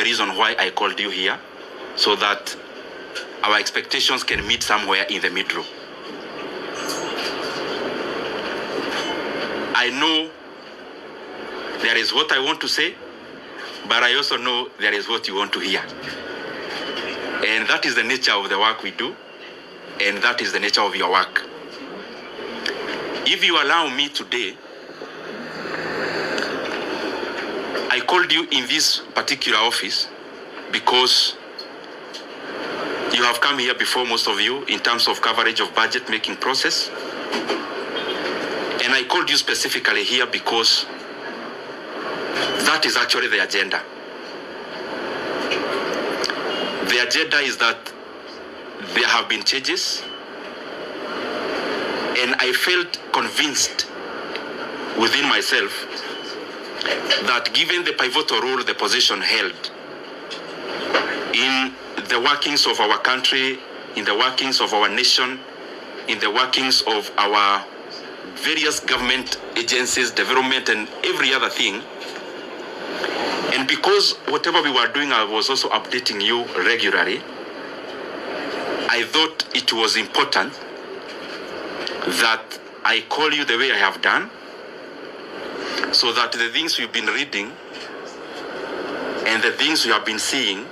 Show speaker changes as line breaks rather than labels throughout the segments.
the reason why I called you here, so that our expectations can meet somewhere in the middle. I know there is what I want to say, but I also know there is what you want to hear. And that is the nature of the work we do, and that is the nature of your work. If you allow me today, I called you in this particular office because you have come here before, most of you, in terms of coverage of budget making process. And I called you specifically here because that is actually the agenda. The agenda is that there have been changes, and I felt convinced within myself that given the pivotal role the position held in the workings of our country, in the workings of our nation, in the workings of our various government agencies, development, and every other thing, and because whatever we were doing, I was also updating you regularly, I thought it was important that I call you the way I have done, so that the things we've been reading and the things we have been seeing,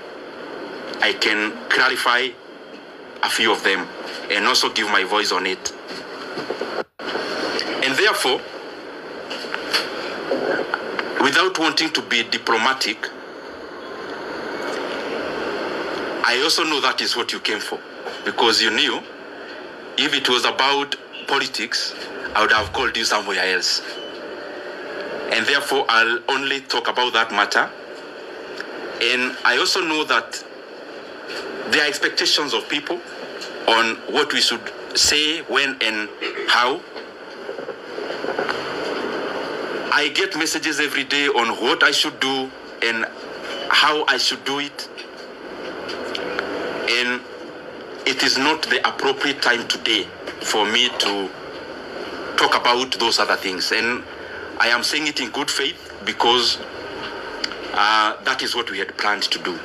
I can clarify a few of them and also give my voice on it. And therefore, without wanting to be diplomatic, I also know that is what you came for, because you knew if it was about politics, I would have called you somewhere else. And therefore, I'll only talk about that matter. And I also know that there are expectations of people on what we should say, when, and how. I get messages every day on what I should do and how I should do it. And it is not the appropriate time today for me to talk about those other things. And I am saying it in good faith because that is what we had planned to do.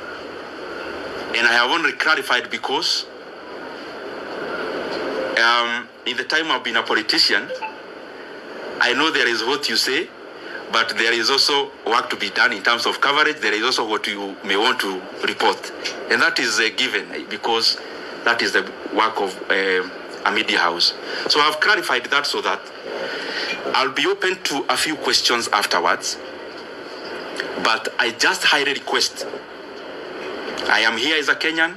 And I have only clarified because in the time I've been a politician, I know there is what you say, but there is also work to be done in terms of coverage. There is also what you may want to report. And that is a given because that is the work of a media house. So I've clarified that so that I'll be open to a few questions afterwards. But I just highly request, I am here as a Kenyan.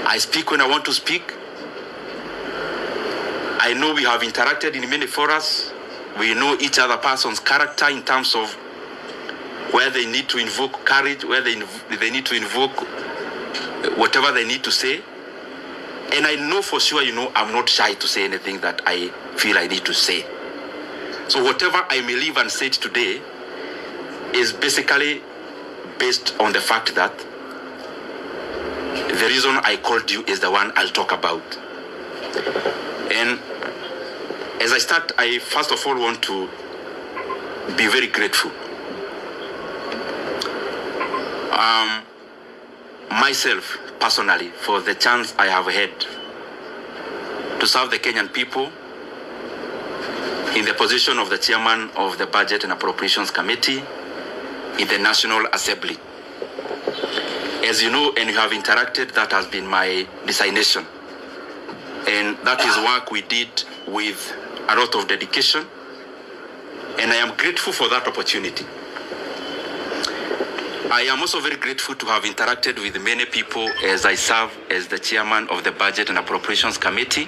I speak when I want to speak. I know we have interacted in many forums. We know each other person's character in terms of where they need to invoke courage, where they need to invoke whatever they need to say. And I know for sure, I'm not shy to say anything that I feel I need to say. So whatever I may live and say today is basically based on the fact that the reason I called you is the one I'll talk about. And as I start, I first of all want to be very grateful. Myself, personally, for the chance I have had to serve the Kenyan people in the position of the chairman of the Budget and Appropriations Committee in the National Assembly. As you know, and you have interacted, that has been my designation. And that is work we did with a lot of dedication. And I am grateful for that opportunity. I am also very grateful to have interacted with many people as I serve as the chairman of the Budget and Appropriations Committee.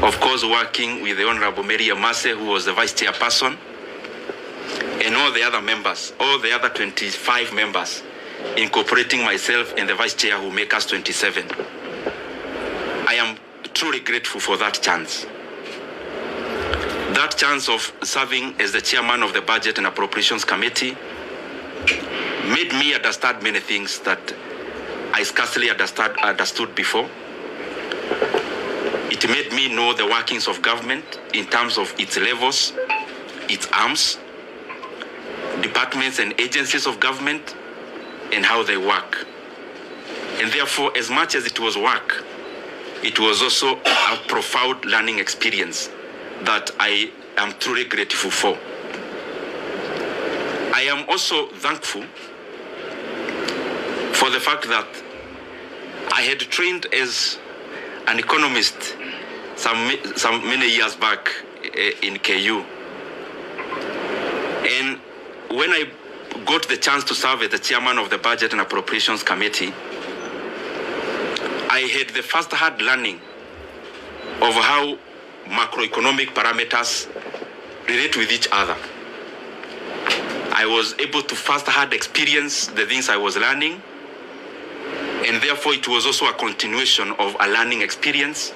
Of course, working with the Honorable Mary Amase, who was the vice chairperson, and all the other members, all the other 25 members, incorporating myself and the vice chair who make us 27. I am truly grateful for that chance. That chance of serving as the chairman of the Budget and Appropriations Committee made me understand many things that I scarcely understood before. It made me know the workings of government in terms of its levels, its arms, departments and agencies of government, and how they work. And therefore, as much as it was work, it was also a profound learning experience that I am truly grateful for. I am also thankful for the fact that I had trained as an economist some many years back in KU. And when I got the chance to serve as the chairman of the Budget and Appropriations Committee, I had the first-hand learning of how macroeconomic parameters relate with each other. I was able to first-hand experience the things I was learning, and therefore it was also a continuation of a learning experience,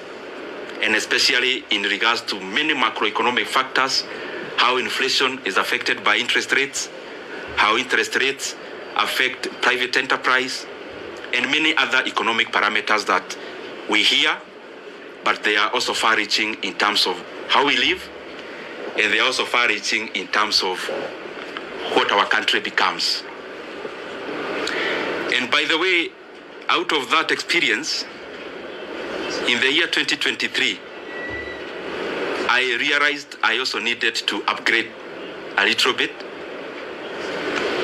and especially in regards to many macroeconomic factors, how inflation is affected by interest rates, how interest rates affect private enterprise, and many other economic parameters that we hear, but they are also far-reaching in terms of how we live, and they are also far-reaching in terms of what our country becomes. And by the way, out of that experience, in the year 2023, I realized I also needed to upgrade a little bit,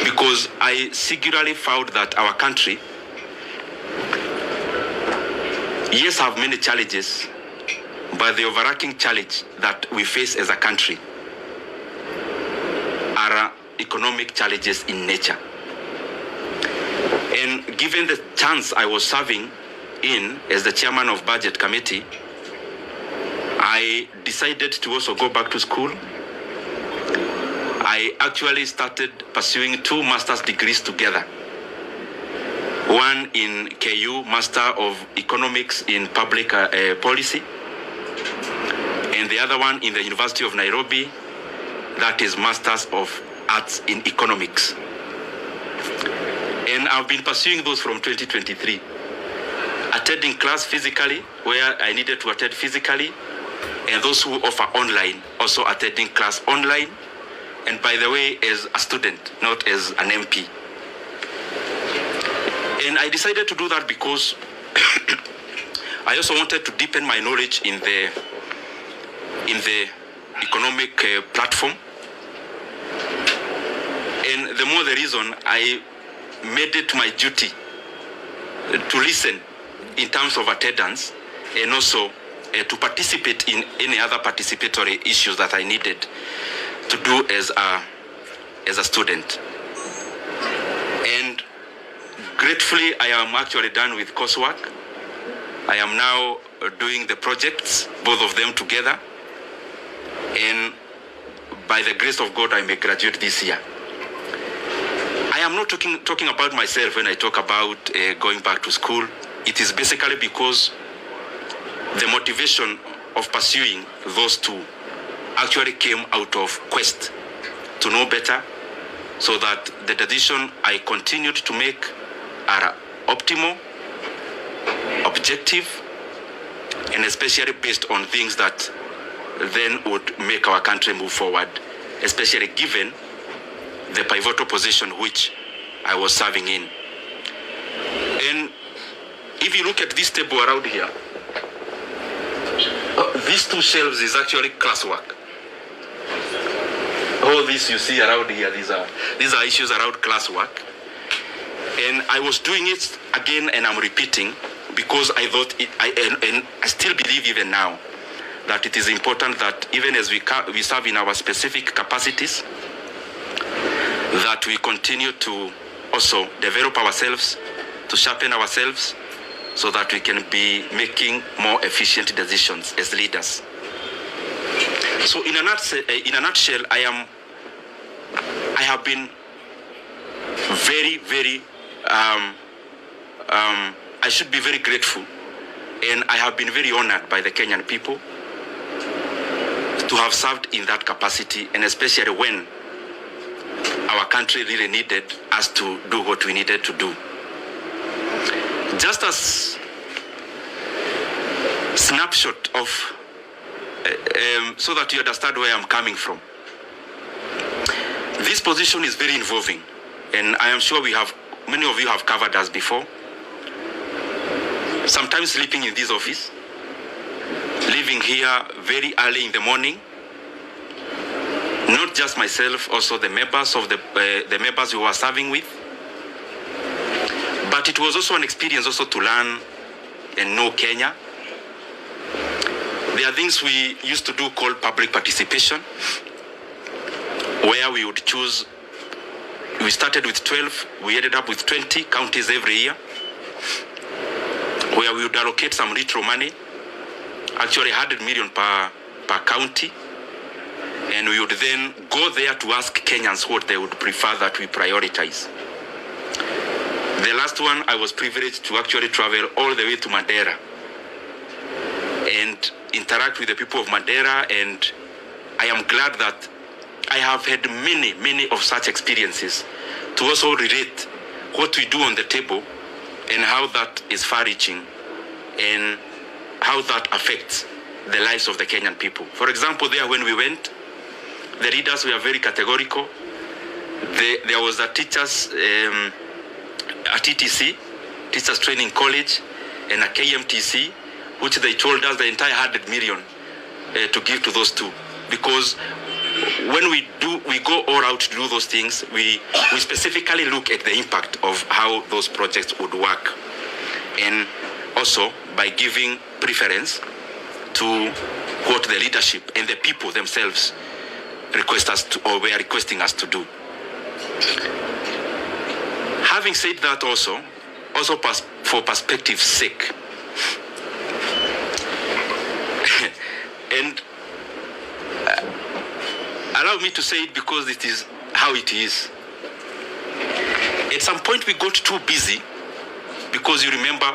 because I singularly found that our country, yes, have many challenges, but the overarching challenge that we face as a country are economic challenges in nature. And given the chance I was serving in as the chairman of Budget Committee, I decided to also go back to school. I actually started pursuing 2 master's degrees together. One in KU, Master of Economics in Public Policy, and the other one in the University of Nairobi, that is Masters of Arts in Economics. And I've been pursuing those from 2023, attending class physically, where I needed to attend physically, and those who offer online, also attending class online, and by the way, as a student, not as an MP. And I decided to do that because I also wanted to deepen my knowledge in the economic platform. And the more the reason, I made it my duty to listen in terms of attendance, and also to participate in any other participatory issues that I needed to do as a student. And gratefully, I am actually done with coursework. I am now doing the projects, both of them together. And by the grace of God, I may graduate this year. I am not talking about myself when I talk about going back to school. It is basically because the motivation of pursuing those 2 actually came out of quest to know better, so that the decision I continued to make are optimal, objective, and especially based on things that then would make our country move forward, especially given the pivotal position which I was serving in. And if you look at this table around here, these 2 shelves is actually classwork. All this you see around here, these are issues around classwork. And I was doing it again, and I'm repeating, because I thought and I still believe even now that it is important that even as we serve in our specific capacities, that we continue to also develop ourselves, to sharpen ourselves, so that we can be making more efficient decisions as leaders. So in a nutshell, I have been very, very, I should be very grateful, and I have been very honored by the Kenyan people to have served in that capacity, and especially when our country really needed us to do what we needed to do. Just as snapshot of, so that you understand where I'm coming from. This position is very involving, and I am sure we have many of you have covered us before. Sometimes sleeping in this office, leaving here very early in the morning. Not just myself, also the members of the members who were serving with. But it was also an experience also to learn and know Kenya. There are things we used to do called public participation, where we would choose. We started with 12, we ended up with 20 counties every year, where we would allocate some retro money, actually 100 million per county, and we would then go there to ask Kenyans what they would prefer that we prioritize. The last one, I was privileged to actually travel all the way to Madeira and interact with the people of Madeira, and I am glad that I have had many of such experiences to also relate what we do on the table and how that is far-reaching and how that affects the lives of the Kenyan people. For example, there when we went, the leaders were very categorical. There was a teachers, a TTC, Teachers Training College, and a KMTC, which they told us the entire 100 million to give to those two. Because when we go all out to do those things, we specifically look at the impact of how those projects would work. And also by giving preference to what the leadership and the people themselves request us to, or were requesting us to do. Having said that, also for perspective's sake, and allow me to say it because it is how it is. At some point we got too busy, because you remember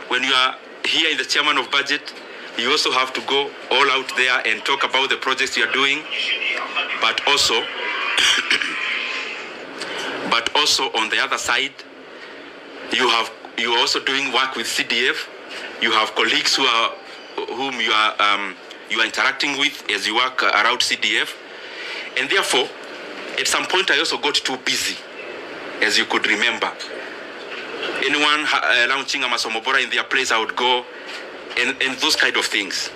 when you are here in the chairman of budget, you also have to go all out there and talk about the projects you are doing, but also on the other side, you are also doing work with CDF. You have colleagues whom you are interacting with as you work around CDF, and therefore, at some point, I also got too busy, as you could remember. Anyone launching a Masomobora in their place, I would go, and those kind of things.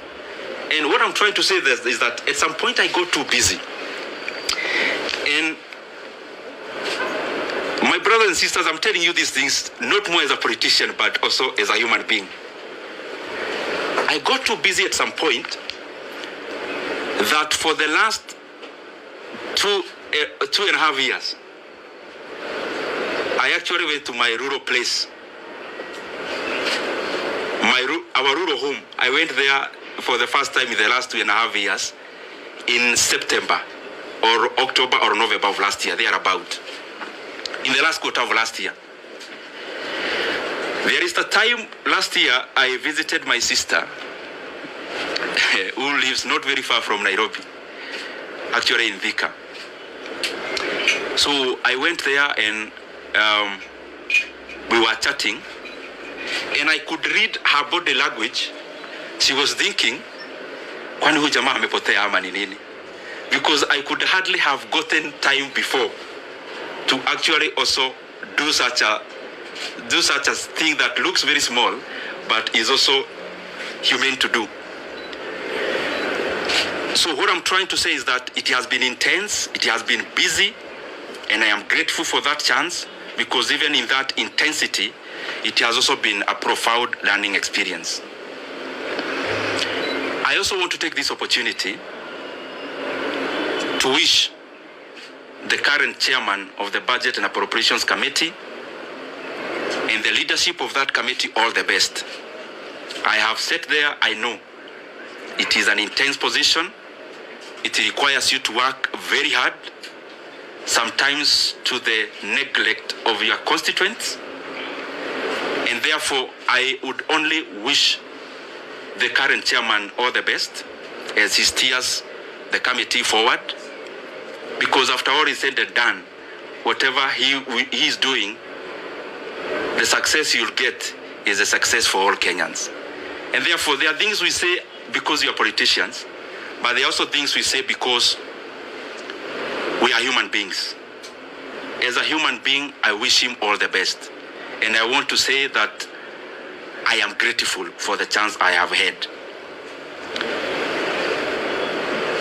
And what I'm trying to say is that at some point, I got too busy. And my brothers and sisters, I'm telling you these things, not more as a politician, but also as a human being. I got too busy at some point that for the last 2.5 years, I actually went to my rural place, our rural home. I went there for the first time in the last 2.5 years in September or October or November of last year, thereabout, in the last quarter of last year. There is a time last year I visited my sister who lives not very far from Nairobi, actually in Thika. So I went there and we were chatting, and I could read her body language. She was thinking, kwani huyu jamaa amepotea ama ni nini? Because I could hardly have gotten time before to actually also do such a thing that looks very small, but is also humane to do. So what I'm trying to say is that it has been intense, it has been busy, and I am grateful for that chance, because even in that intensity, it has also been a profound learning experience. I also want to take this opportunity to wish the current chairman of the Budget and Appropriations Committee and the leadership of that committee all the best. I have sat there, I know it is an intense position. It requires you to work very hard, sometimes to the neglect of your constituents. And therefore, I would only wish the current chairman all the best as he steers the committee forward. Because after all is said and done, whatever he is doing, the success you'll get is a success for all Kenyans. And therefore, there are things we say because we are politicians, but there are also things we say because we are human beings. As a human being, I wish him all the best. And I want to say that I am grateful for the chance I have had.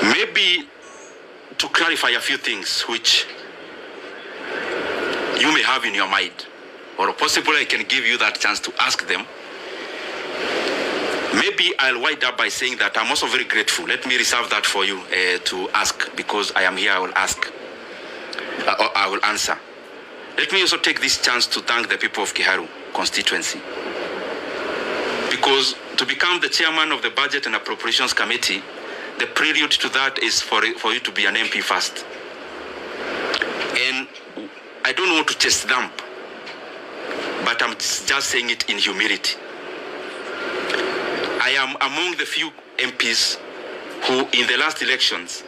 Maybe to clarify a few things which you may have in your mind, or possibly I can give you that chance to ask them. Maybe I'll wind up by saying that I'm also very grateful. Let me reserve that for you to ask, because I am here, I will ask. I will answer. Let me also take this chance to thank the people of Kiharu constituency. Because to become the chairman of the Budget and Appropriations Committee, the prelude to that is for you to be an MP first. And I don't want to chest dump, but I'm just saying it in humility. I am among the few MPs who, in the last elections,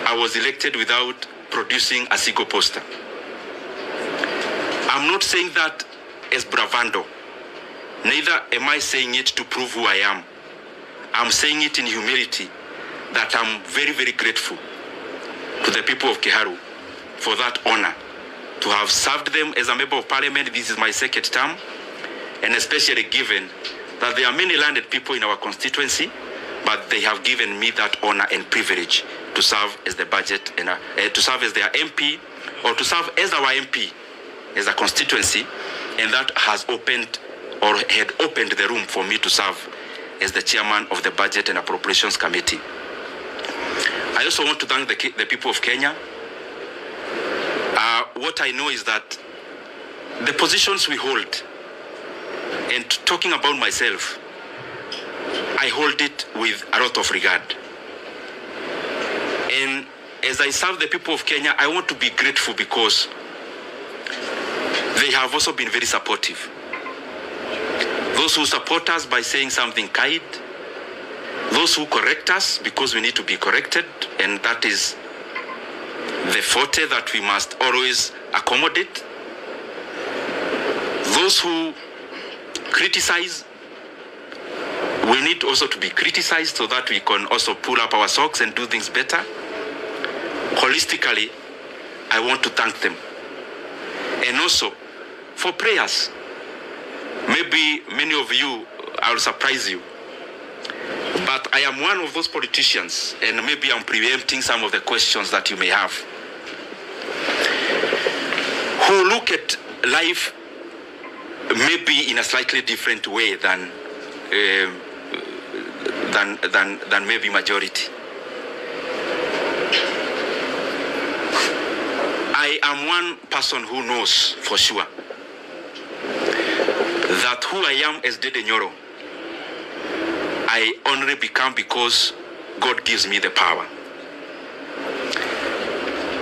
I was elected without producing a single poster. I'm not saying that as bravado. Neither am I saying it to prove who I am. I'm saying it in humility that I'm very, very grateful to the people of Kiharu for that honor, to have served them as a member of parliament. This is my second term, and especially given that there are many landed people in our constituency, but they have given me that honor and privilege to serve as the budget and to serve as their MP, or to serve as our MP as a constituency, and that has opened or had opened the room for me to serve as the chairman of the Budget and Appropriations Committee. I also want to thank the people of Kenya. What I know is that the positions we hold, and talking about myself, I hold it with a lot of regard. And as I serve the people of Kenya, I want to be grateful because they have also been very supportive. Those who support us by saying something kind, those who correct us because we need to be corrected, and that is the forte that we must always accommodate. Those who criticize, we need also to be criticized so that we can also pull up our socks and do things better. Holistically, I want to thank them. And also for prayers. Maybe many of you, I'll surprise you, but I am one of those politicians, and maybe I'm preempting some of the questions that you may have, who look at life maybe in a slightly different way than maybe majority. I am one person who knows for sure that who I am as Ndindi Nyoro, I only become because God gives me the power.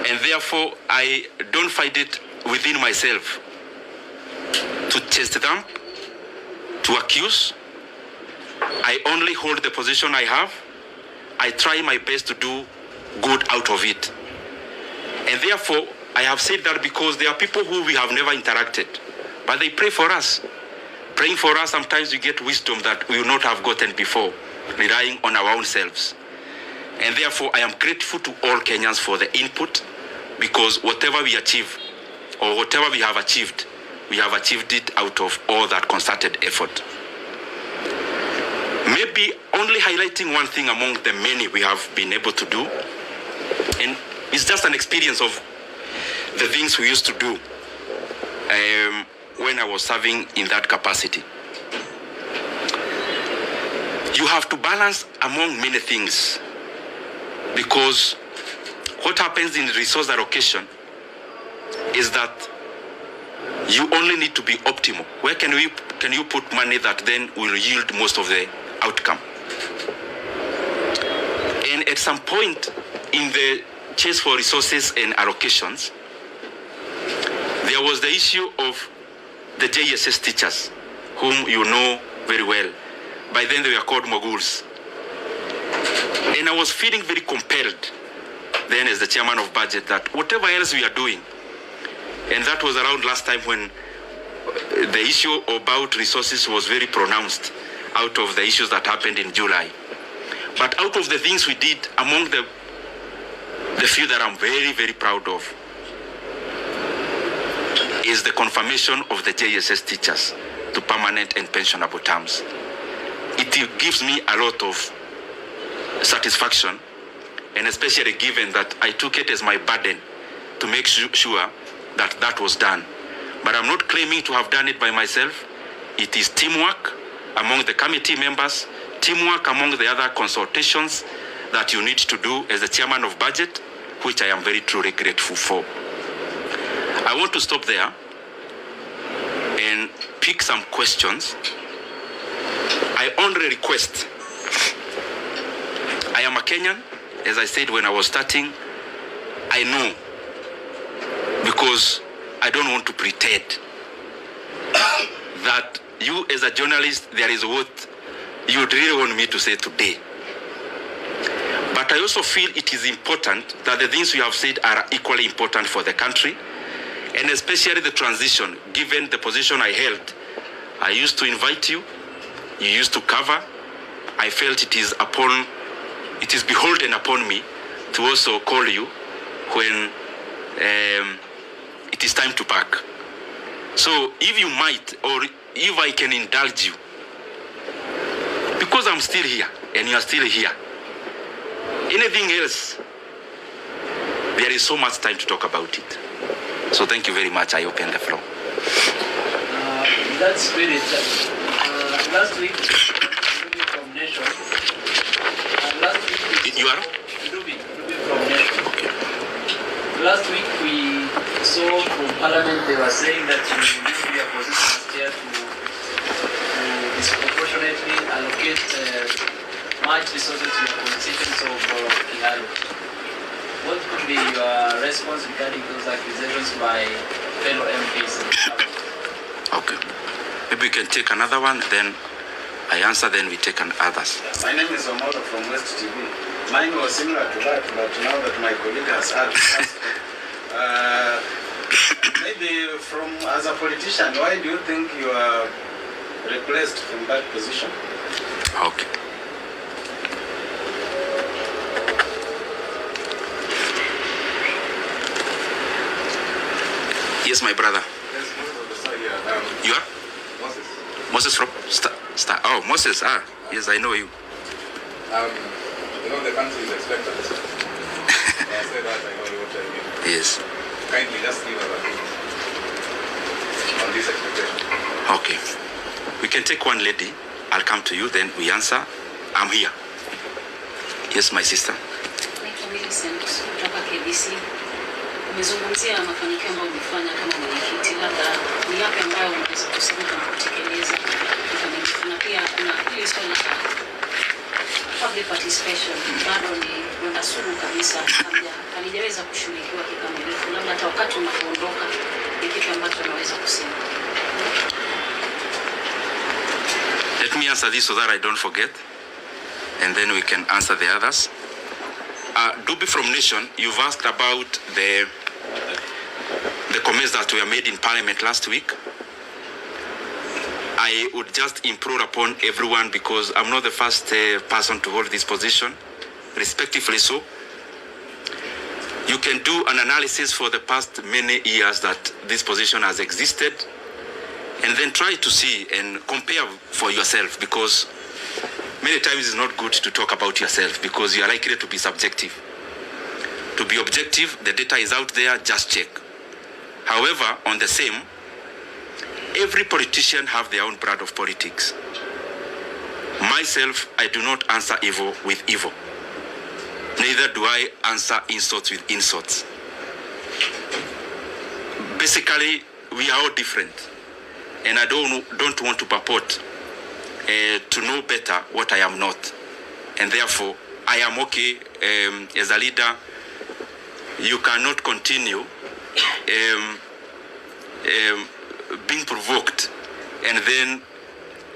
And therefore, I don't find it within myself to chase them, to accuse. I only hold the position I have. I try my best to do good out of it. And therefore, I have said that because there are people who we have never interacted, but they pray for us. Praying for us, sometimes we get wisdom that we will not have gotten before, relying on our own selves. And therefore, I am grateful to all Kenyans for the input, because whatever we achieve, or whatever we have achieved it out of all that concerted effort. Maybe only highlighting one thing among the many we have been able to do, and it's just an experience of the things we used to do when I was serving in that capacity. You have to balance among many things, because what happens in resource allocation is that you only need to be optimal. Where can you put money that then will yield most of the outcome? And at some point in the chase for resources and allocations, there was the issue of the JSS teachers, whom you know very well. By then they were called moguls. And I was feeling very compelled then as the chairman of budget that whatever else we are doing, and that was around last time when the issue about resources was very pronounced out of the issues that happened in July. But out of the things we did, among the few that I'm very, very proud of, is the confirmation of the JSS teachers to permanent and pensionable terms. It gives me a lot of satisfaction, and especially given that I took it as my burden to make sure that that was done. But I'm not claiming to have done it by myself. It is teamwork among the committee members, teamwork among the other consultations that you need to do as the chairman of budget, which I am very truly grateful for. I want to stop there and pick some questions. I only request, I am a Kenyan, as I said when I was starting. I know, because I don't want to pretend that you as a journalist, there is what you really want me to say today. But I also feel it is important that the things you have said are equally important for the country, and especially the transition, given the position I held. I used to invite you, you used to cover. I felt it is beholden upon me to also call you when it is time to pack. So if you might, or if I can indulge you, because I'm still here and you are still here, anything else, there is so much time to talk about it. So thank you very much. I open the floor.
That's spirit. Last week, from Nation. Last week,
you are?
Ruby from Nation.
Okay.
Last week we saw from Parliament they were saying that you need to be a position chair to disproportionately allocate much resources to your constituents of Kilalo. What could be your response regarding those accusations by fellow MPs?
Okay. Maybe we can take another one, then I answer, then we take others.
My name is Omoro from West TV. Mine was similar to that, but now that my colleague has asked, maybe as a politician, why do you think you are replaced from that position?
Okay. Yes, my brother. You are?
Moses.
Moses from Star. Oh, Moses. Yes, I know you.
You know the country is expected. I say that I know what I mean.
Yes.
Kindly just give us a view on this expectation.
Okay. We can take one lady. I'll come to you, then we answer. I'm here. Yes, my sister.
Naitwa Millicent kutoka KBC. Umezungumzia mafanikio ambayo umefanya kama mwenyekiti, labda ni yapi ambayo unaweza kusema kama kutekeleza kikamilifu, na pia kuna hili swala la public participation bado ni sugu kabisa, halijaweza kushughulikiwa kikamilifu, labda hata wakati unapoondoka ni kitu ambacho unaweza kusema.
Let me answer this so that I don't forget, and then we can answer the others. Dubi from Nation, you've asked about the comments that were made in Parliament last week. I would just implore upon everyone, because I'm not the first person to hold this position, respectively so. You can do an analysis for the past many years that this position has existed, and then try to see and compare for yourself, because many times it's not good to talk about yourself because you are likely to be subjective. To be objective, the data is out there, just check. However, on the same, every politician have their own brand of politics. Myself, I do not answer evil with evil. Neither do I answer insults with insults. Basically, we are all different. And I don't want to purport to know better what I am not. And therefore, I am okay as a leader. You cannot continue being provoked and then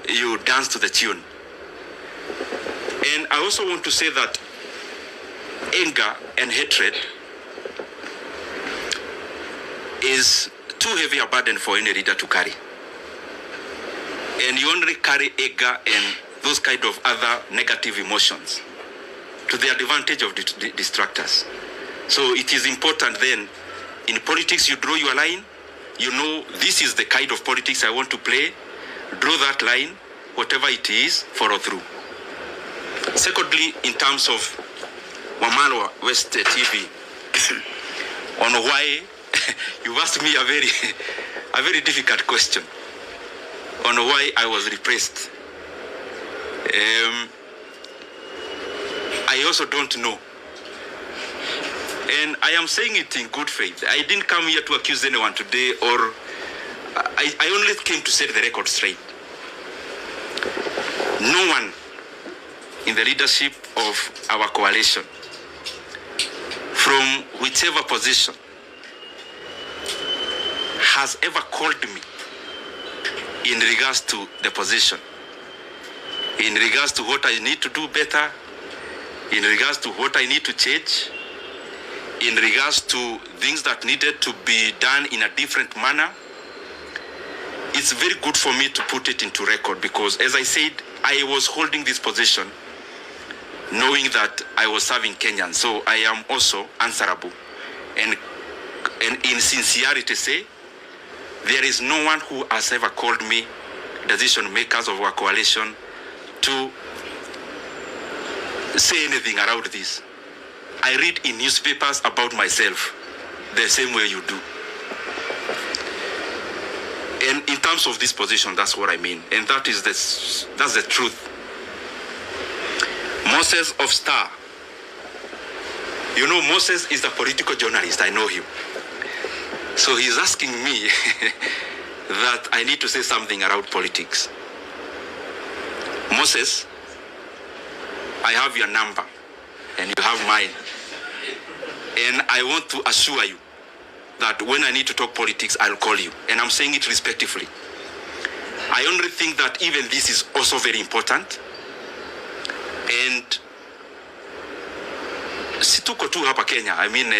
you dance to the tune. And I also want to say that anger and hatred is too heavy a burden for any leader to carry. And you only carry anger and those kind of other negative emotions to the advantage of the distractors. So it is important then, in politics you draw your line, you know, this is the kind of politics I want to play, draw that line, whatever it is, follow through. Secondly, in terms of Wamalwa West TV, on why, you asked me a very difficult question on why I was repressed. I also don't know. And I am saying it in good faith. I didn't come here to accuse anyone today, or I only came to set the record straight. No one in the leadership of our coalition, from whichever position, has ever called me in regards to the position, in regards to what I need to do better, in regards to what I need to change, in regards to things that needed to be done in a different manner. It's very good for me to put it into record, because as I said, I was holding this position knowing that I was serving Kenyans, so I am also answerable. And in sincerity say, there is no one who has ever called me, decision makers of our coalition, to say anything around this. I read in newspapers about myself the same way you do. And in terms of this position, that's what I mean. And that's the truth. Moses of Star. You know, Moses is a political journalist. I know him. So he's asking me that I need to say something around politics. Moses, I have your number and you have mine. And I want to assure you that when I need to talk politics, I'll call you. And I'm saying it respectfully. I only think that even this is also very important. And situko tu hapa Kenya. I mean,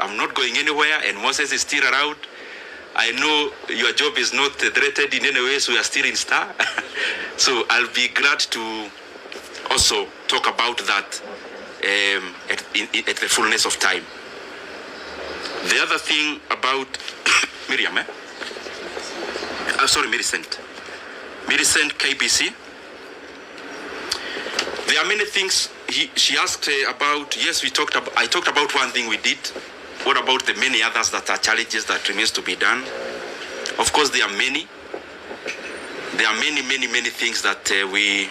I'm not going anywhere, and Moses is still around. I know your job is not threatened in any way, so we are still in Star. So I'll be glad to also talk about that at the fullness of time. The other thing about Miriam, Millicent. Millicent KBC. There are many things she asked about. Yes, I talked about one thing we did. What about the many others that are challenges that remains to be done? Of course, there are many. There are many things that we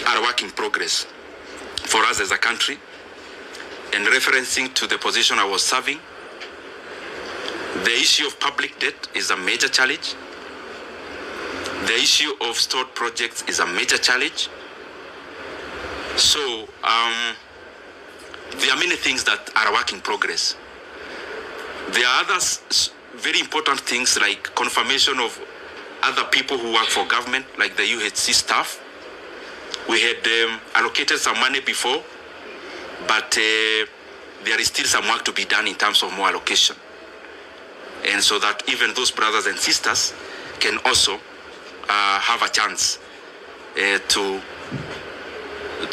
are work in progress for us as a country. And referencing to the position I was serving, the issue of public debt is a major challenge. The issue of stored projects is a major challenge. So there are many things that are a work in progress. There are others, very important things like confirmation of other people who work for government, like the UHC staff. We had allocated some money before, but there is still some work to be done in terms of more allocation. And so that even those brothers and sisters can also have a chance to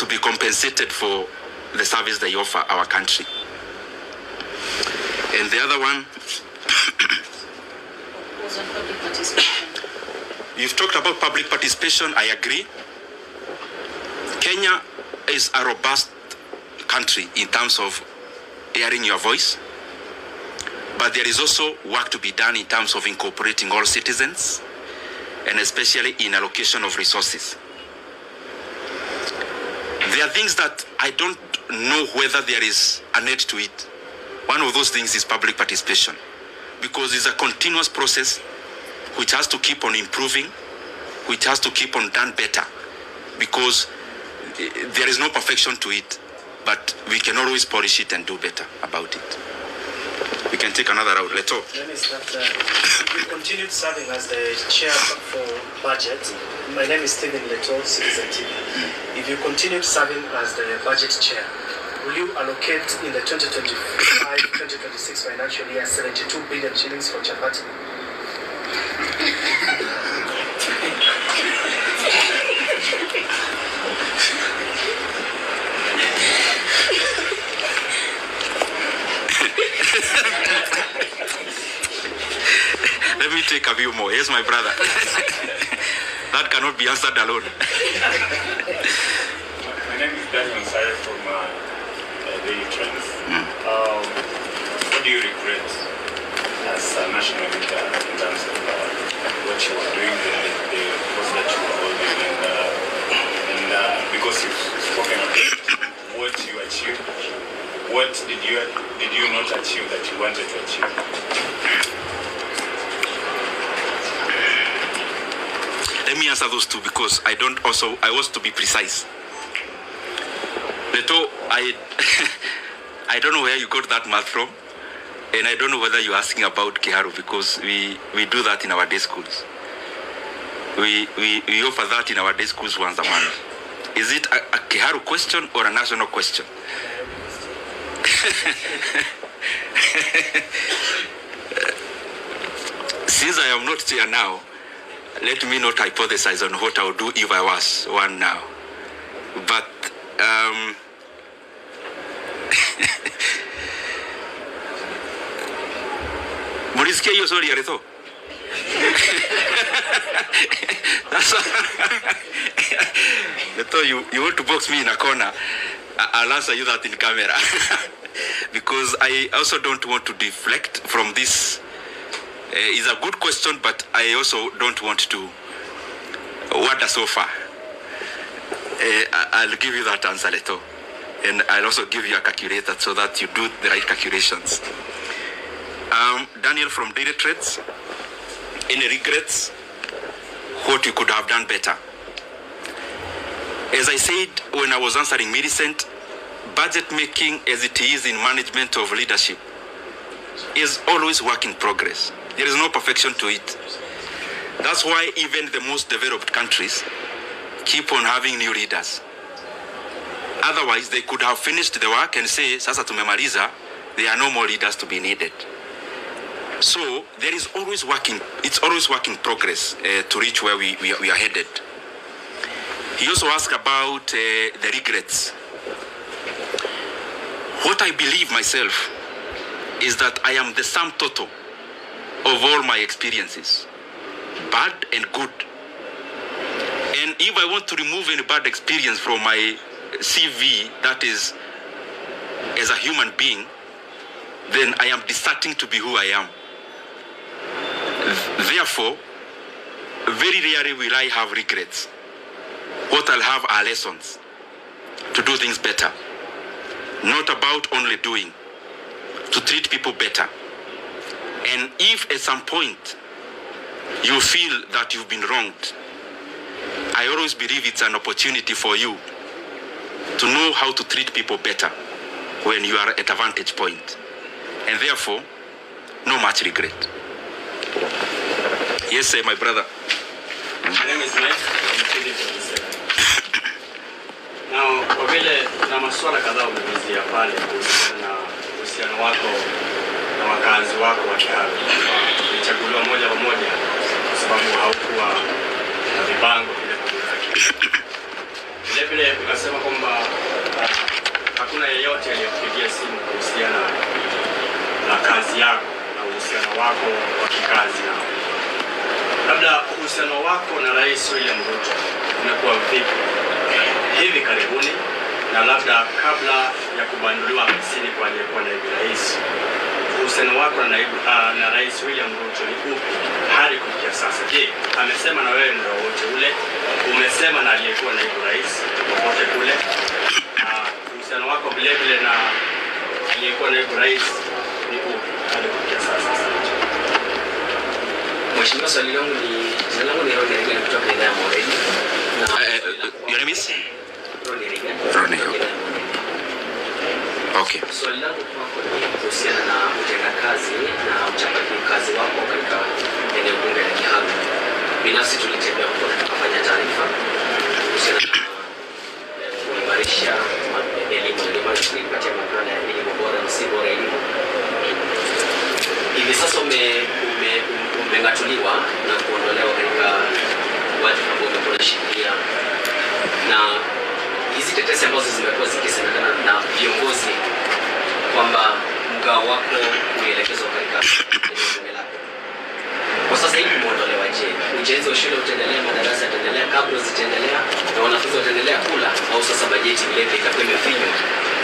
be compensated for the service they offer our country. And the other one,
was on public participation.
You've talked about public participation. I agree. Kenya is a robust country in terms of hearing your voice, but there is also work to be done in terms of incorporating all citizens, and especially in allocation of resources. There are things that I don't know whether there is a net to it. One of those things is public participation, because it's a continuous process which has to keep on improving, which has to keep on done better, because there is no perfection to it, but we can always polish it and do better about it. We can take another route. Let's talk.
You continued serving as the chair for budget. My name is Stephen Leto, Citizen TV. If you continued serving as the budget chair, will you allocate in the 2025-2026 financial year 72 billion shillings for Chapati?
Let me take a few more. Yes, my brother. That cannot be answered alone.
My name is Daniel Sire from Daily Trends. What do you regret as a national leader in terms of what you were doing, the post that you were holding, and because you've spoken about what you achieved, what did you not achieve that you wanted to achieve?
Let me answer those two because I was to be precise. Leto, I don't know where you got that math from, and I don't know whether you're asking about Kiharu because we do that in our day schools. We offer that in our day schools once a month. Is it a Kiharu question or a national question? Since I am not here now, let me not hypothesize on what I would do if I was one now. But Murisikia hiyo sorry Aretho. You want to box me in a corner. I'll answer you that in camera. Because I also don't want to deflect from this. It's a good question, but I also don't want to wander so far. I'll give you that answer later. And I'll also give you a calculator so that you do the right calculations. Daniel from Daily Trades. Any regrets? What you could have done better? As I said when I was answering Millicent, budget making as it is in management of leadership is always work in progress. There is no perfection to it. That's why even the most developed countries keep on having new leaders. Otherwise, they could have finished the work and say, Sasa tumemaliza, there are no more leaders to be needed. So there is always it's always work in progress to reach where we are headed. He also asked about the regrets. What I believe myself is that I am the sum total of all my experiences, bad and good. And if I want to remove any bad experience from my CV, that is, as a human being, then I am deserting to be who I am. Therefore, very rarely will I have regrets. What I'll have are lessons to do things better. Not about only doing, to treat people better. And if at some point you feel that you've been wronged, I always believe it's an opportunity for you to know how to treat people better when you are at a vantage point. And therefore, no much regret. Yes, sir, my brother.
My name is Mike. Now, kwa vile na masuala kadhaa umezungumzia pale kuhusiana na uhusiano wako na wakazi wako wa Kiharu, ulichaguliwa moja kwa moja kwa sababu haukuwa na vibango vile vile vile ukasema kwamba hakuna yeyote aliyekupigia simu kuhusiana na kazi yako na uhusiano wako wa kikazi nao. Labda uhusiano wako na Rais William Ruto umekuwa vipi hivi karibuni, na labda kabla ya kubanduliwa afisini kwa aliyekuwa naibu rais, uhusiano wako na Rais William Ruto ni upi hadi kufikia sasa? Je, amesema na wewe muda wote ule? Umesema na aliyekuwa naibu rais wote kule? Uhusiano wako vile vile na aliyekuwa naibu rais ni upi hadi kufikia sasa?
Mheshimiwa, swali langu ni Ronnie kutoka idhaa ya Moreni.
Your name is?
Ronnie.
Okay.
Swali langu kwako ni kuhusiana na utendakazi na uchapaji kazi wako katika eneo bunge la Kiharu. Binafsi tulitembea huko na tukafanya taarifa kuhusiana na kuimarisha elimu kuipatia makala ya elimu bora na si bora elimu. Hivi sasa umengatuliwa na kuondolewa katika wadhifa ambao umekuwa unashikilia, na hizi tetesi ambazo zimekuwa zikisemekana na viongozi kwamba mgao wako ulielekezwa katika eneo lako. Kwa sasa hivi muondolewa je? Ujenzi wa shule utaendelea, madarasa yataendelea, kabla zitaendelea na wanafunzi wataendelea kula, au sasa bajeti ile itakuwa imefinywa,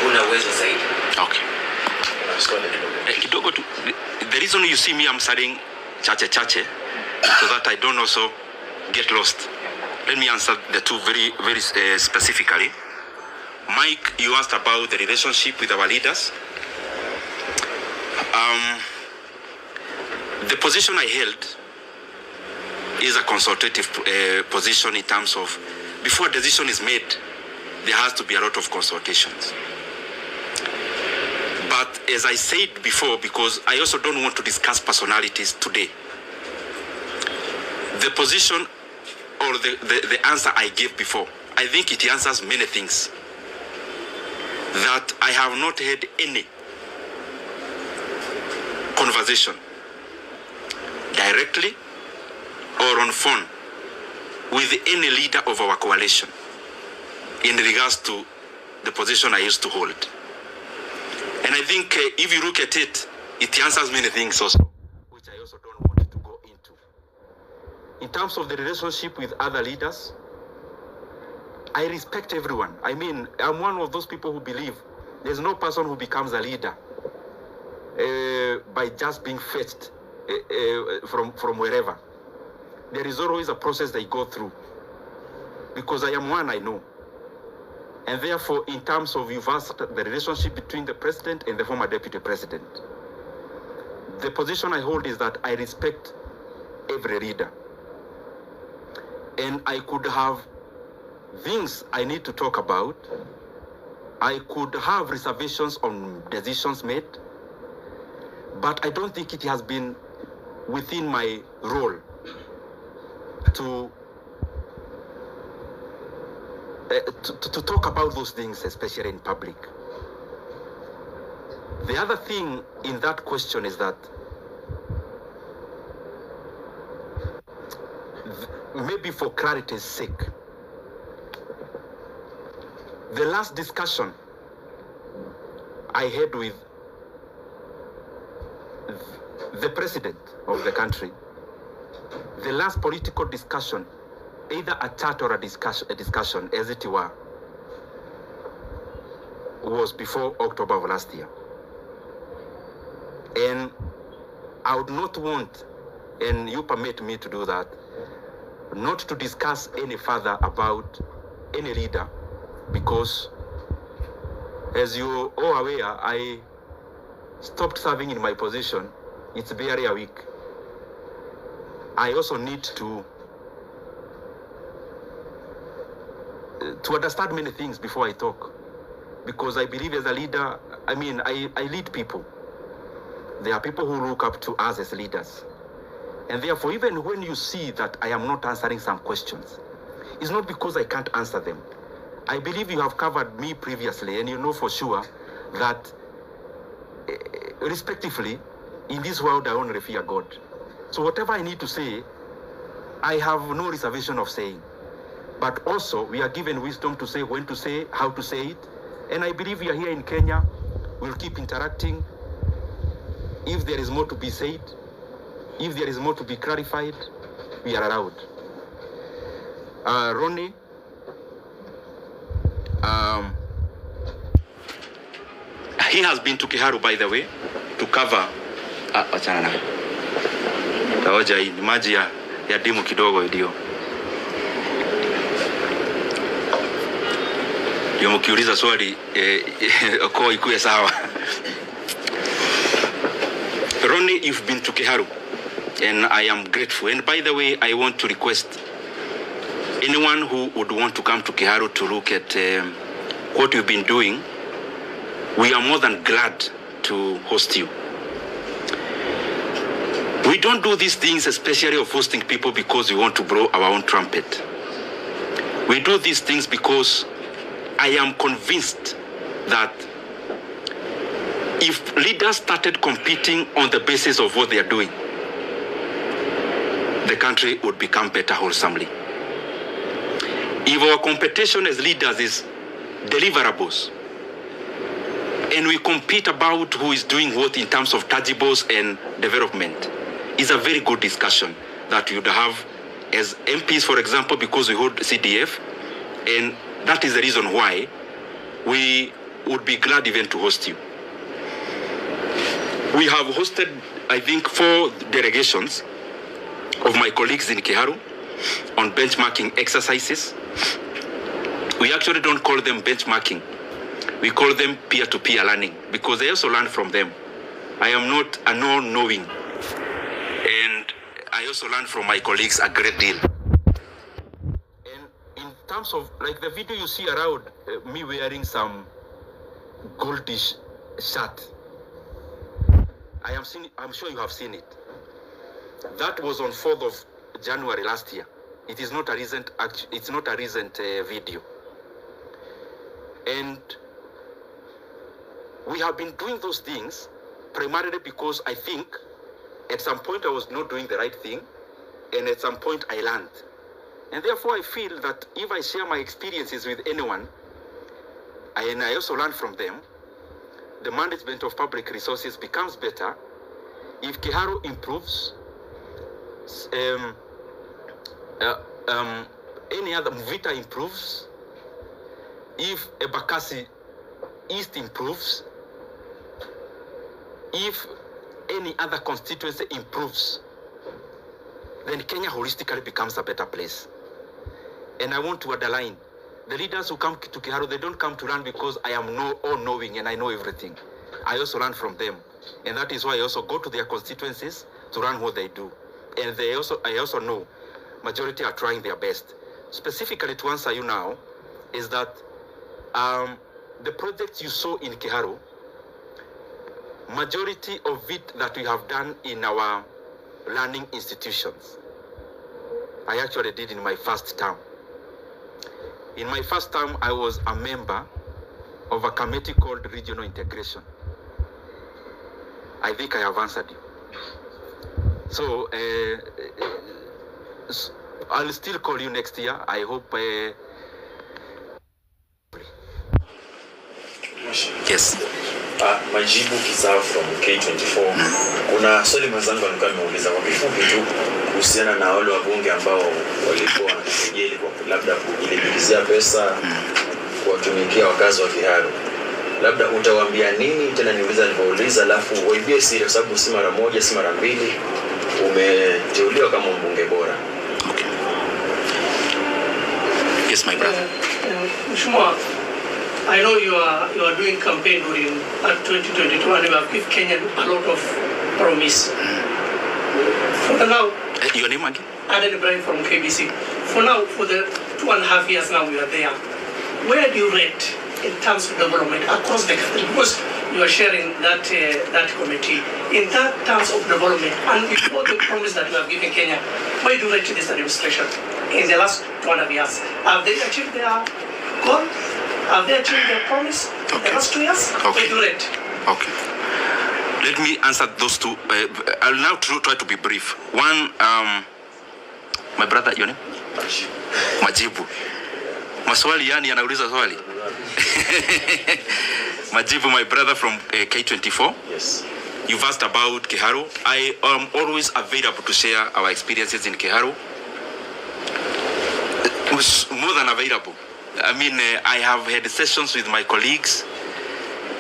una uwezo zaidi?
Okay. Kidogo tu, the reason you see me I'm saying chache so that I don't also get lost. Let me answer the two very specifically. Mike, you asked about the relationship with our leaders. The position I held is a consultative position in terms of before a decision is made, there has to be a lot of consultations. But as I said before, because I also don't want to discuss personalities today, the position or the answer I gave before, I think it answers many things. That I have not had any conversation directly or on phone with any leader of our coalition in regards to the position I used to hold. And I think if you look at it, it answers many things also, which I also don't want to go into. In terms of the relationship with other leaders, I respect everyone. I mean, I'm one of those people who believe there's no person who becomes a leader by just being fetched from wherever. There is always a process they go through. Because I am one, I know. And therefore, in terms of you've asked the relationship between the president and the former deputy president, the position I hold is that I respect every leader. And I could have things I need to talk about. I could have reservations on decisions made, but I don't think it has been within my role to talk about those things, especially in public. The other thing in that question is that maybe for clarity's sake, the last discussion I had with the president of the country, the last political discussion, either a chat or a discussion as it were, was before October of last year. And I would not want, and you permit me to do that, not to discuss any further about any leader, because as you all aware, I stopped serving in my position. It's barely a week. I also need to understand many things before I talk, because I believe as a leader, I mean, I lead people. There are people who look up to us as leaders. And therefore, even when you see that I am not answering some questions, it's not because I can't answer them. I believe you have covered me previously, and you know for sure that, respectively, in this world I only fear God. So whatever I need to say, I have no reservation of saying. But also, we are given wisdom to say when to say, how to say it. And I believe we are here in Kenya. We'll keep interacting. If there is more to be said, if there is more to be clarified, we are allowed. Ronnie, he has been to Kiharu, by the way, to cover. Wachana na. Taoja hii, maji ya dimu kidogo ndio. Ndio mkiuliza swali kwa ikuwe sawa. Ronnie, you've been to Kiharu, and I am grateful. And by the way, I want to request anyone who would want to come to Kiharu to look at what you've been doing. We are more than glad to host you. We don't do these things, especially of hosting people, because we want to blow our own trumpet. We do these things because I am convinced that if leaders started competing on the basis of what they are doing, the country would become better wholesomely. If our competition as leaders is deliverables, and we compete about who is doing what in terms of tangibles and development, is a very good discussion that you would have as MPs, for example, because we hold CDF, and that is the reason why we would be glad even to host you. We have hosted, I think, 4 delegations of my colleagues in Kiharu on benchmarking exercises. We actually don't call them benchmarking. We call them peer-to-peer learning because I also learn from them. I am not a non-knowing. And I also learn from my colleagues a great deal. And in terms of, like the video you see around, me wearing some goldish shirt, I'm sure you have seen it. That was on 4th of January last year. It is not a recent, it's not a recent video. And we have been doing those things primarily because I think at some point I was not doing the right thing, and at some point I learned. And therefore I feel that if I share my experiences with anyone, and I also learn from them, the management of public resources becomes better. If Kiharu improves, any other Mvita improves, if Ebakasi East improves, if any other constituency improves, then Kenya holistically becomes a better place. And I want to underline, the leaders who come to Kiharu, they don't come to learn because I am all-knowing and I know everything. I also learn from them. And that is why I also go to their constituencies to learn what they do. And I also know majority are trying their best. Specifically to answer you now, is that the projects you saw in Kiharu, majority of it that we have done in our learning institutions, I actually did in my first term. In my first term, I was a member of a committee called Regional Integration. I think I have answered you. So, I'll still call you next year. I hope... Yes.
Majibu Kizao from K24. Kuna swali mwenzangu alikuwa ameuliza kwa kifupi tu kuhusiana na wale wabunge ambao walikuwa wanasajili kwa labda kujilipizia pesa kuwatumikia wakazi wa Kiharu. Labda utawaambia nini? Tena niuliza nilipouliza, alafu waibie siri kwa sababu si mara moja si mara mbili umeteuliwa kama mbunge bora.
Yes, my brother.
Mheshimiwa, I know you are doing campaign during 2022 and you have given Kenya a lot of promise. For the now,
your name again?
Aden Ibrahim from KBC. For now, for the 2.5 years now we are there. Where do you rate in terms of development across the country? Because you are sharing that committee. In that terms of development and with all the promise that you have given Kenya, where do you rate this administration in the last 2.5 years? Have they achieved their goal? Have they achieved their promise in the last 2 years?
Okay.
Where do you rate?
Okay. Let me answer those two. I'll now try to be brief. One, my brother, your name? Majibu. Maswali yani anauliza swali. Majibu, my brother from K24.
Yes.
You've asked about Kiharu. I am always available to share our experiences in Kiharu. More than available. I mean, I have had sessions with my colleagues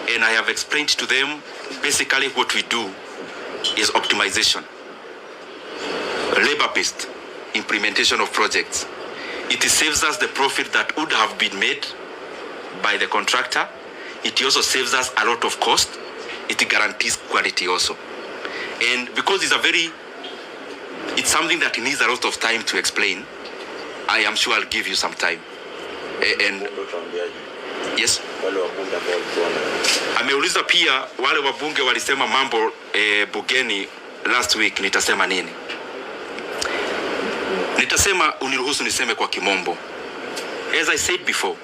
and I have explained to them basically what we do is optimization. Labor-based implementation of projects. It saves us the profit that would have been made by the contractor. It also saves us a lot of cost. It guarantees quality also. And because it's something that needs a lot of time to explain, I am sure I'll give you some time. And yes. Ameuliza pia wale wabunge walisema mambo bugeni last week, nitasema nini? Nitasema, uniruhusu niseme kwa kimombo. As I said before,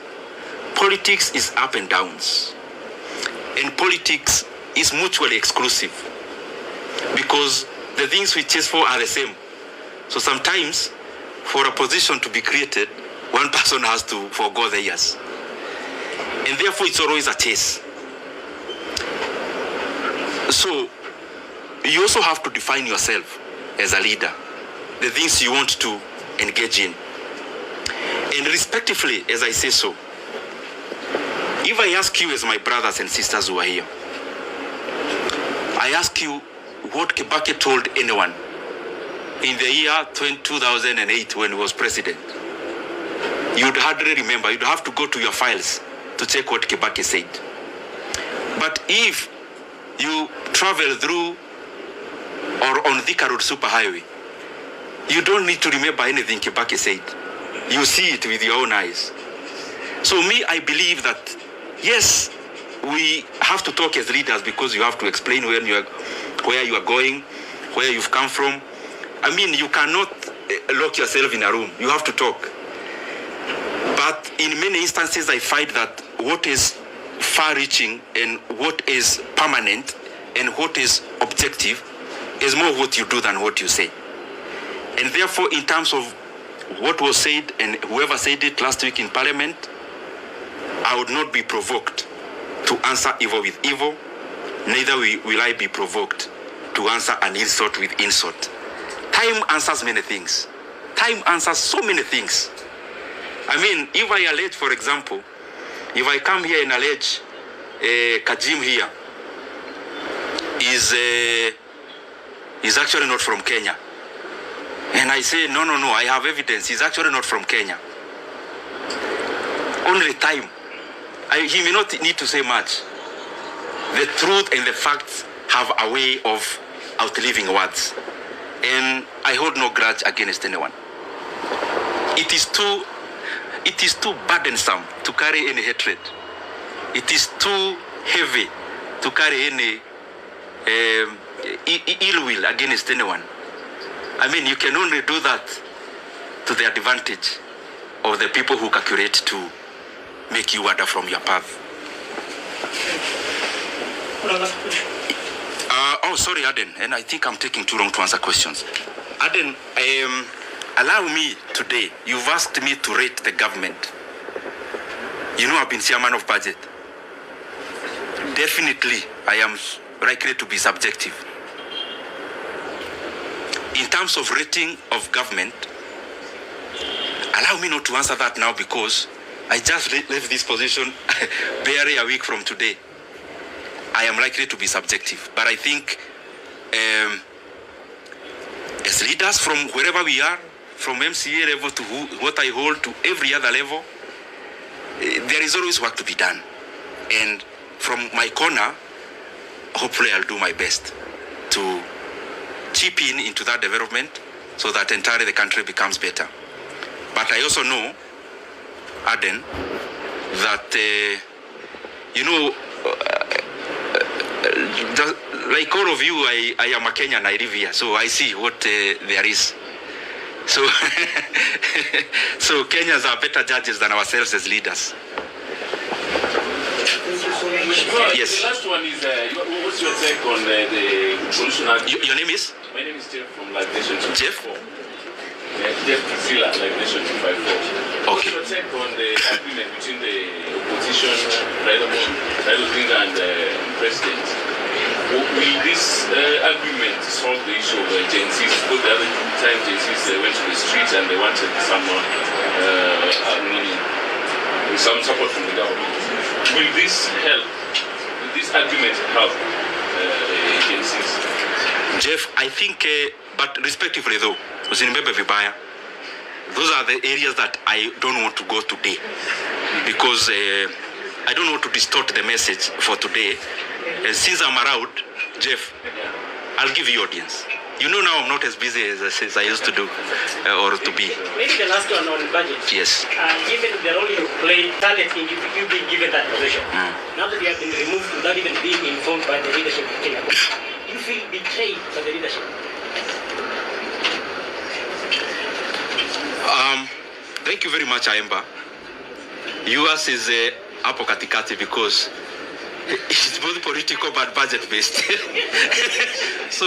politics is up and downs. And politics is mutually exclusive. Because the things we chase for are the same. So sometimes, for a position to be created, one person has to forgo the years. And therefore, it's always a chase. So, you also have to define yourself. as a leader, the things you want to engage in. And respectively, as I say so, if I ask you as my brothers and sisters who are here, I ask you what Kibaki told anyone in the year 2008 when he was president, you'd hardly remember. You'd have to go to your files to check what Kibaki said. But if you travel through or on Thika Road Superhighway, you don't need to remember anything Kibaki said. You see it with your own eyes. So me, I believe that, yes, we have to talk as leaders because you have to explain where you are going, where you've come from. I mean, you cannot lock yourself in a room. You have to talk. But in many instances, I find that what is far-reaching and what is permanent and what is objective is more what you do than what you say. And therefore, in terms of what was said and whoever said it last week in Parliament, I would not be provoked to answer evil with evil, neither will I be provoked to answer an insult with insult. Time answers many things. Time answers so many things. I mean, if I allege, for example, if I come here and allege Kajim here is actually not from Kenya, and I say, no, I have evidence, he's actually not from Kenya. Only time. He may not need to say much. The truth and the facts have a way of outliving words. And I hold no grudge against anyone. It is too burdensome to carry any hatred. It is too heavy to carry any ill will against anyone. I mean, you can only do that to the advantage of the people who calculate to make you wander from your path. Oh, sorry, Aden, and I think I'm taking too long to answer questions. Aden, allow me today, you've asked me to rate the government. You know I've been chairman of budget. Definitely, I am likely to be subjective. In terms of rating of government, allow me not to answer that now because I just left this position barely a week from today. I am likely to be subjective, but I think as leaders from wherever we are, from MCA level to what I hold to every other level, there is always work to be done. And from my corner, hopefully I'll do my best to chip in into that development so that entirely the country becomes better. But I also know, Aden, that, like all of you, I am a Kenyan, I live here, so I see what there is. So, so Kenyans are better judges than ourselves as leaders. Yes.
The last one is, what's your take on the solution?
Your name is?
My name is Jeff from Live Nation 254.
Jeff?
Jeff Zilla, Live Nation 254.
Okay.
What's your take on the agreement between the opposition, Raila Odinga and the president? Will this agreement solve the issue of Gen Zs? Because the other time Gen Zs went to the streets and they wanted someone, some support from the government. Will this help? Will this agreement help Gen Zs?
Jeff, I think, but respectively though, those are the areas that I don't want to go today because I don't want to distort the message for today. And since I'm around, Jeff, I'll give you audience. You know now I'm not as busy as I used to do or to be.
Maybe the last one on budget.
Yes.
Given the role you play, targeting you being given that position, now that you have been removed without even being informed by the leadership of Kenya, do you feel betrayed by the leadership?
Thank you very much, Aemba. Yours is hapo katikati because it's both political but budget based. So